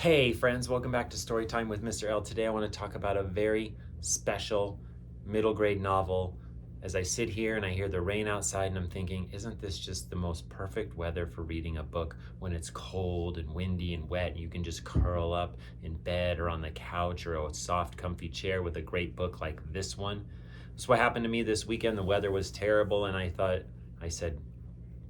Hey friends, welcome back to Storytime with Mr. L. Today I want to talk about a very special middle grade novel. As I sit here and I hear the rain outside and I'm thinking, isn't this just the most perfect weather for reading a book when it's cold and windy and wet and you can just curl up in bed or on the couch or a soft comfy chair with a great book like this one. That's what happened to me this weekend. The weather was terrible and I said,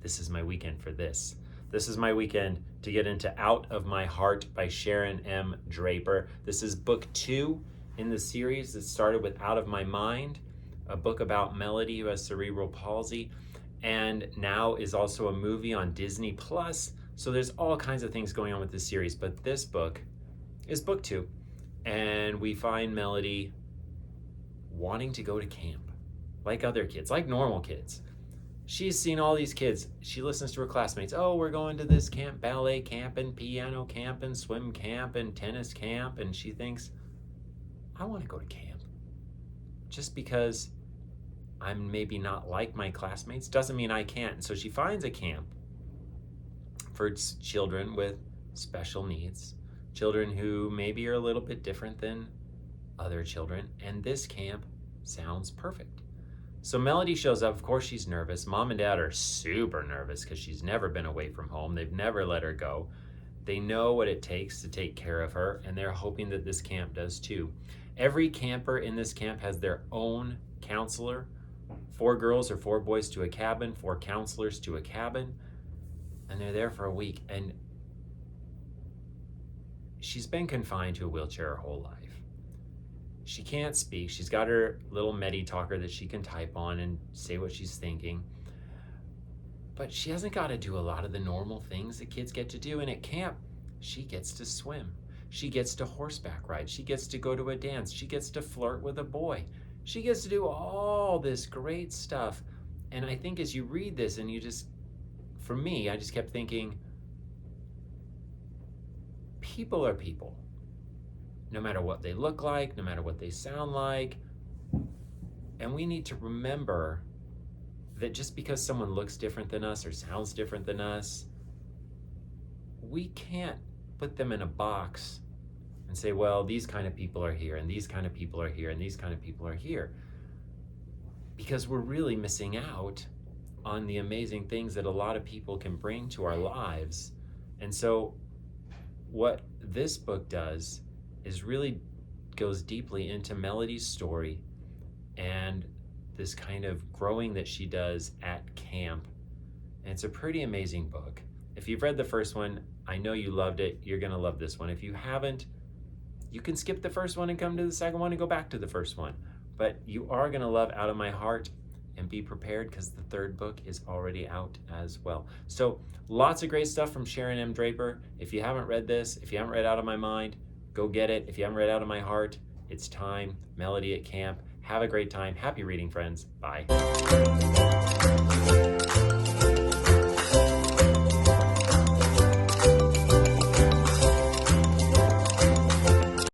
this is my weekend for this. This is my weekend to get into Out of My Heart by Sharon M. Draper. This is book 2 in the series that started with Out of My Mind, a book about Melody who has cerebral palsy, and now is also a movie on Disney Plus. So there's all kinds of things going on with this series, but this book is book 2, and we find Melody wanting to go to camp like other kids, like normal kids. She's seen all these kids. She listens to her classmates. Oh, we're going to this camp, ballet camp and piano camp and swim camp and tennis camp. And she thinks, I want to go to camp. Just because I'm maybe not like my classmates doesn't mean I can't. And so she finds a camp for children with special needs, children who maybe are a little bit different than other children. And this camp sounds perfect. So Melody shows up. Of course she's nervous. Mom and Dad are super nervous because she's never been away from home. They've never let her go. They know what it takes to take care of her, and they're hoping that this camp does too. Every camper in this camp has their own counselor. 4 girls or 4 boys to a cabin, 4 counselors to a cabin, and they're there for a week. And she's been confined to a wheelchair her whole life. She can't speak. She's got her little Medi talker that she can type on and say what she's thinking. But she hasn't got to do a lot of the normal things that kids get to do. And at camp, she gets to swim. She gets to horseback ride. She gets to go to a dance. She gets to flirt with a boy. She gets to do all this great stuff. And I think as you read this and for me, I just kept thinking, people are people. No matter what they look like, no matter what they sound like. And we need to remember that just because someone looks different than us or sounds different than us, we can't put them in a box and say, well, these kind of people are here, and these kind of people are here, and these kind of people are here. Because we're really missing out on the amazing things that a lot of people can bring to our lives. And so what this book does is really goes deeply into Melody's story and this kind of growing that she does at camp. And it's a pretty amazing book. If you've read the first one, I know you loved it. You're going to love this one. If you haven't, you can skip the first one and come to the second one and go back to the first one. But you are going to love Out of My Heart, and be prepared because the third book is already out as well. So lots of great stuff from Sharon M. Draper. If you haven't read this, if you haven't read Out of My Mind, go get it. If you haven't read Out of My Heart, it's time. Melody at camp. Have a great time. Happy reading, friends. Bye.